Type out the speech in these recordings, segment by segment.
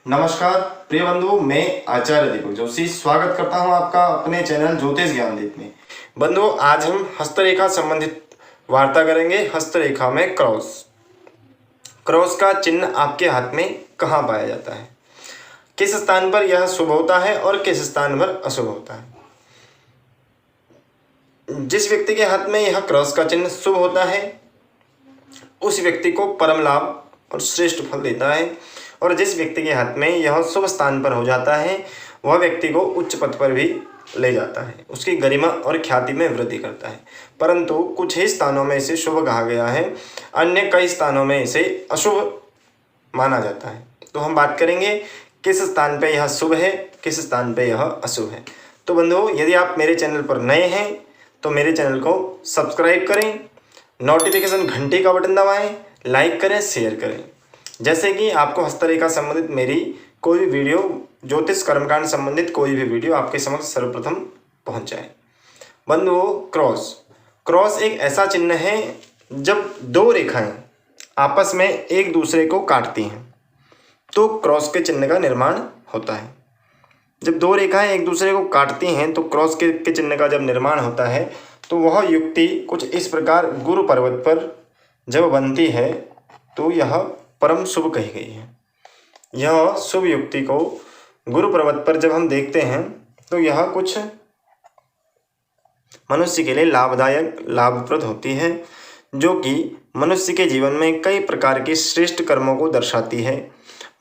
नमस्कार प्रिय बंधु, मैं आचार्य दीपक जोशी स्वागत करता हूं आपका अपने चैनल ज्योतिष ज्ञानदीप में। बंधु, आज हम हस्तरेखा संबंधित वार्ता करेंगे। हस्तरेखा में क्रॉस क्रॉस का चिन्ह आपके हाथ में कहाँ पाया जाता है, किस स्थान पर यह शुभ होता है और किस स्थान पर अशुभ होता है। जिस व्यक्ति के हाथ में यह क्रॉस का चिन्ह शुभ होता है उस व्यक्ति को परम लाभ और श्रेष्ठ फल देता है, और जिस व्यक्ति के हाथ में यह शुभ स्थान पर हो जाता है वह व्यक्ति को उच्च पद पर भी ले जाता है, उसकी गरिमा और ख्याति में वृद्धि करता है। परंतु कुछ ही स्थानों में इसे शुभ कहा गया है, अन्य कई स्थानों में इसे अशुभ माना जाता है। तो हम बात करेंगे किस स्थान पे यह शुभ है, किस स्थान पे यह अशुभ है। तो बंधुओं, यदि आप मेरे चैनल पर नए हैं तो मेरे चैनल को सब्सक्राइब करें, नोटिफिकेशन घंटी का बटन दबाएं, लाइक करें, शेयर करें, जैसे कि आपको हस्तरेखा संबंधित मेरी कोई भी वीडियो, ज्योतिष कर्मकांड संबंधित कोई भी वीडियो आपके समक्ष सर्वप्रथम पहुंच जाए। बंधुओं, क्रॉस एक ऐसा चिन्ह है जब दो रेखाएं आपस में एक दूसरे को काटती हैं तो क्रॉस के चिन्ह का निर्माण होता है। जब दो रेखाएं एक दूसरे को काटती हैं तो क्रॉस के चिन्ह का जब निर्माण होता है तो वह युक्ति कुछ इस प्रकार गुरु पर्वत पर जब बनती है तो यह परम शुभ कही गई है। यह शुभ युक्ति को गुरु पर्वत पर जब हम देखते हैं तो यह कुछ मनुष्य के लिए लाभदायक, लाभप्रद होती है, जो कि मनुष्य के जीवन में कई प्रकार के श्रेष्ठ कर्मों को दर्शाती है,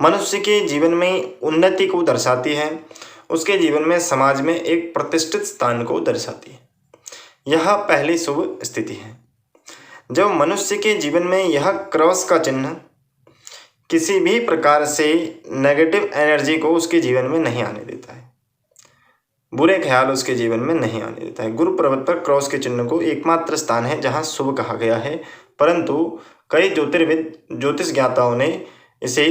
मनुष्य के जीवन में उन्नति को दर्शाती है, उसके जीवन में समाज में एक प्रतिष्ठित स्थान को दर्शाती है। यह पहली शुभ स्थिति है। जब मनुष्य के जीवन में यह क्रॉस का चिन्ह किसी भी प्रकार से नेगेटिव एनर्जी को उसके जीवन में नहीं आने देता है, बुरे ख्याल उसके जीवन में नहीं आने देता है। गुरु पर्वत पर क्रॉस के चिन्ह को एकमात्र स्थान है जहां शुभ कहा गया है, परंतु कई ज्योतिर्विद, ज्योतिष ज्ञाताओं ने इसे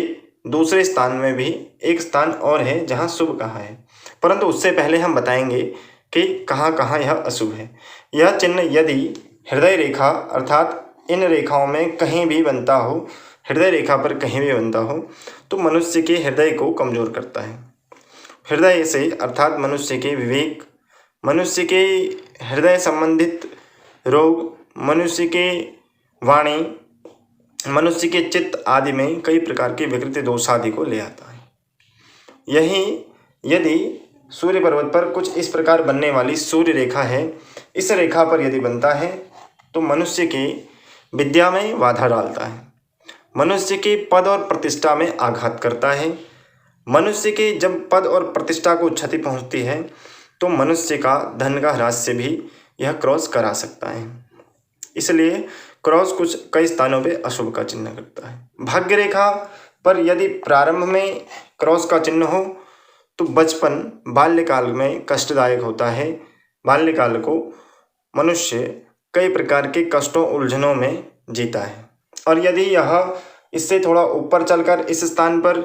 दूसरे स्थान में भी एक स्थान और है जहां शुभ कहा है। परंतु उससे पहले हम बताएंगे कि कहाँ कहाँ यह अशुभ है। यह चिन्ह यदि हृदय रेखा अर्थात इन रेखाओं में कहीं भी बनता हो, हृदय रेखा पर कहीं भी बनता हो तो मनुष्य के हृदय को कमजोर करता है। हृदय से अर्थात मनुष्य के विवेक, मनुष्य के हृदय संबंधित रोग, मनुष्य के वाणी, मनुष्य के चित्त आदि में कई प्रकार के विकृति दोष आदि को ले आता है। यही यदि सूर्य पर्वत पर कुछ इस प्रकार बनने वाली सूर्य रेखा है, इस रेखा पर यदि बनता है तो मनुष्य के विद्या में बाधा डालता है, मनुष्य के पद और प्रतिष्ठा में आघात करता है। मनुष्य के जब पद और प्रतिष्ठा को क्षति पहुंचती है तो मनुष्य का धन का ह्रास से भी यह क्रॉस करा सकता है। इसलिए क्रॉस कुछ कई स्थानों पे अशुभ का चिन्ह करता है। भाग्य रेखा पर यदि प्रारंभ में क्रॉस का चिन्ह हो तो बचपन, बाल्यकाल में कष्टदायक होता है। बाल्यकाल को मनुष्य कई प्रकार के कष्टों, उलझनों में जीता है, और यदि यह इससे थोड़ा ऊपर चलकर इस स्थान पर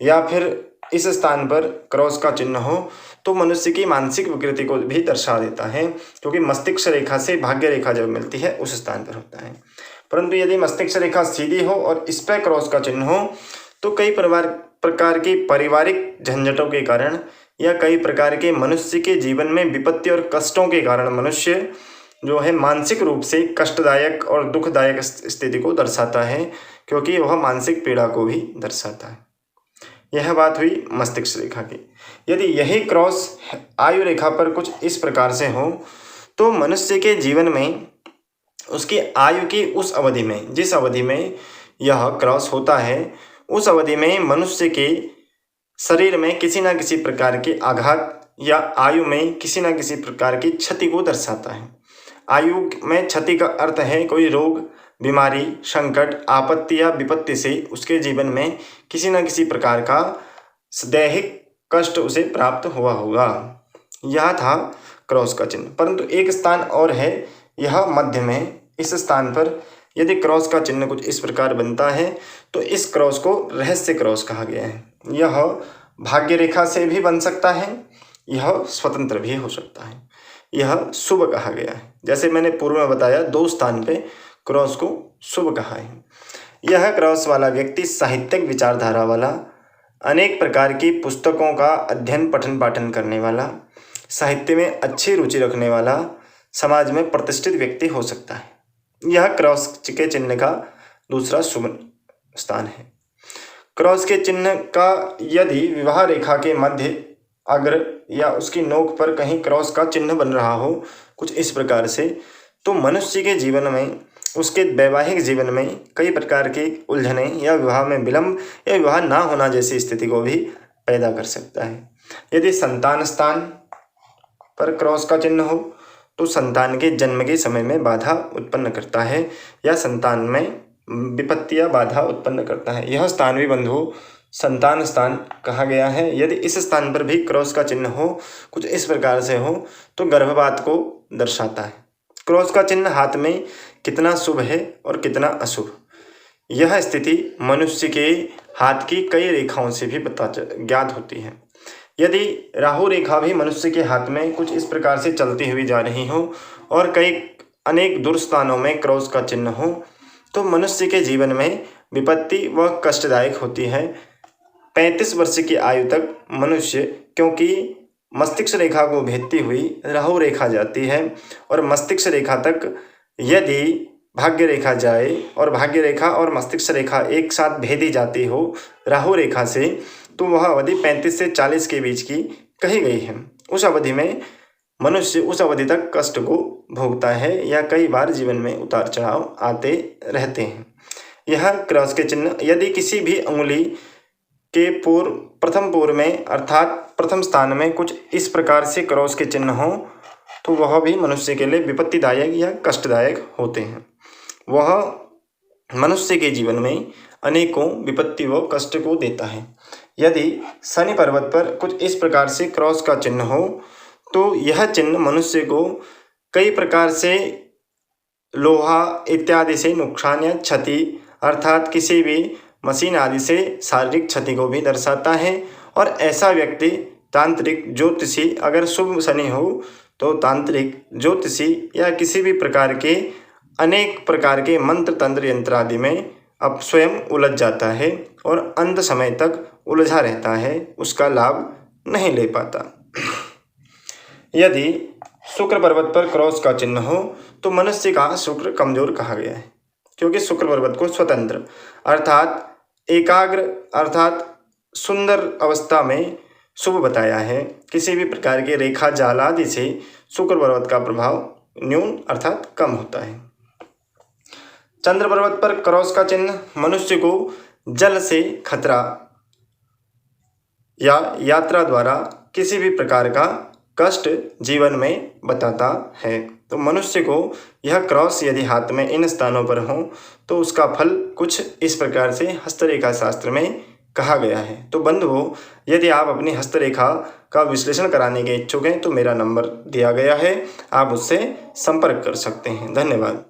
या फिर इस स्थान पर क्रॉस का चिन्ह हो तो मनुष्य की मानसिक विकृति को भी दर्शा देता है, क्योंकि मस्तिष्क रेखा से भाग्य रेखा जब मिलती है उस स्थान पर होता है। परंतु यदि मस्तिष्क रेखा सीधी हो और इस पर क्रॉस का चिन्ह हो तो कई प्रकार की पारिवारिक झंझटों के कारण या कई प्रकार के मनुष्य के जीवन में विपत्ति और कष्टों के कारण मनुष्य जो है मानसिक रूप से कष्टदायक और दुखदायक स्थिति को दर्शाता है, क्योंकि वह मानसिक पीड़ा को भी दर्शाता है। यह बात हुई मस्तिष्क रेखा की। यदि यही क्रॉस आयु रेखा पर कुछ इस प्रकार से हो तो मनुष्य के जीवन में उसकी आयु की उस अवधि में, जिस अवधि में यह क्रॉस होता है, उस अवधि में मनुष्य के शरीर में किसी न किसी प्रकार के आघात या आयु में किसी न किसी प्रकार की क्षति को दर्शाता है। आयु में क्षति का अर्थ है कोई रोग, बीमारी, संकट, आपत्ति या विपत्ति से उसके जीवन में किसी न किसी प्रकार का दैहिक कष्ट उसे प्राप्त हुआ होगा। यह था क्रॉस का चिन्ह। परंतु एक स्थान और है, यह मध्य में। इस स्थान पर यदि क्रॉस का चिन्ह कुछ इस प्रकार बनता है तो इस क्रॉस को रहस्य क्रॉस कहा गया है। यह भाग्य रेखा से भी बन सकता है, यह स्वतंत्र भी हो सकता है, यह शुभ कहा गया है। जैसे मैंने पूर्व में बताया, दो स्थान पे क्रॉस को शुभ कहा है। यह क्रॉस वाला व्यक्ति साहित्यिक विचारधारा वाला, अनेक प्रकार की पुस्तकों का अध्ययन पठन पाठन करने वाला, साहित्य में अच्छी रुचि रखने वाला, समाज में प्रतिष्ठित व्यक्ति हो सकता है। यह क्रॉस के चिन्ह का दूसरा शुभ स्थान है। क्रॉस के चिन्ह का यदि विवाह रेखा के मध्य, अग्र या उसकी नोक पर कहीं क्रॉस का चिन्ह बन रहा हो कुछ इस प्रकार से, तो मनुष्य के जीवन में, उसके वैवाहिक जीवन में कई प्रकार की उलझनें या विवाह में विलंब या विवाह ना होना जैसी स्थिति को भी पैदा कर सकता है। यदि संतान स्थान पर क्रॉस का चिन्ह हो तो संतान के जन्म के समय में बाधा उत्पन्न करता है या संतान में विपत्ति या बाधा उत्पन्न करता है। यह स्थान भी बंधुओं संतान स्थान कहा गया है। यदि इस स्थान पर भी क्रॉस का चिन्ह हो कुछ इस प्रकार से हो तो गर्भपात को दर्शाता है। क्रॉस का चिन्ह हाथ में कितना शुभ है और कितना अशुभ, यह स्थिति मनुष्य के हाथ की कई रेखाओं से भी ज्ञात होती है। यदि राहु रेखा भी मनुष्य के हाथ में कुछ इस प्रकार से चलती हुई जा रही हो और अनेक दुर्स्थानों में क्रॉस का चिन्ह हो तो मनुष्य के जीवन में विपत्ति व कष्टदायक होती है। 35 वर्ष की आयु तक मनुष्य, क्योंकि मस्तिष्क रेखा को भेदती हुई राहु रेखा जाती है और मस्तिष्क रेखा तक यदि भाग्य रेखा जाए और भाग्य रेखा और मस्तिष्क रेखा एक साथ भेदी जाती हो राहु रेखा से, तो वह अवधि 35 से 40 के बीच की कही गई है। उस अवधि में मनुष्य उस अवधि तक कष्ट को भोगता है या कई बार जीवन में उतार चढ़ाव आते रहते हैं। यह क्रॉस के चिन्ह यदि किसी भी अंगुली के प्रथम पूर में अर्थात प्रथम स्थान में कुछ इस प्रकार से क्रॉस के चिन्ह हो तो वह भी मनुष्य के लिए विपत्तिदायक या कष्टदायक होते हैं। वह मनुष्य के जीवन में अनेकों विपत्ति व कष्ट को देता है। यदि शनि पर्वत पर कुछ इस प्रकार से क्रॉस का चिन्ह हो तो यह चिन्ह मनुष्य को कई प्रकार से लोहा इत्यादि से नुकसान या क्षति अर्थात किसी भी मशीन आदि से शारीरिक क्षति को भी दर्शाता है। और ऐसा व्यक्ति तांत्रिक ज्योतिषी, अगर शुभ शनि हो तो तांत्रिक ज्योतिषी या किसी भी प्रकार के अनेक प्रकार के मंत्र तंत्र यंत्र आदि में अब स्वयं उलझ जाता है और अंत समय तक उलझा रहता है, उसका लाभ नहीं ले पाता। यदि शुक्र पर्वत पर क्रॉस का चिन्ह हो तो मनुष्य का शुक्र कमजोर कहा गया है, क्योंकि शुक्र पर्वत को स्वतंत्र अर्थात एकाग्र अर्थात सुंदर अवस्था में शुभ बताया है। किसी भी प्रकार के रेखा जाल आदि से शुक्र पर्वत का प्रभाव न्यून अर्थात कम होता है। चंद्र पर्वत पर क्रॉस का चिन्ह मनुष्य को जल से खतरा या यात्रा द्वारा किसी भी प्रकार का कष्ट जीवन में बताता है। तो मनुष्य को यह क्रॉस यदि हाथ में इन स्थानों पर हो तो उसका फल कुछ इस प्रकार से हस्तरेखा शास्त्र में कहा गया है। तो बंधुओं, यदि आप अपनी हस्तरेखा का विश्लेषण कराने के इच्छुक हैं तो मेरा नंबर दिया गया है, आप उससे संपर्क कर सकते हैं। धन्यवाद।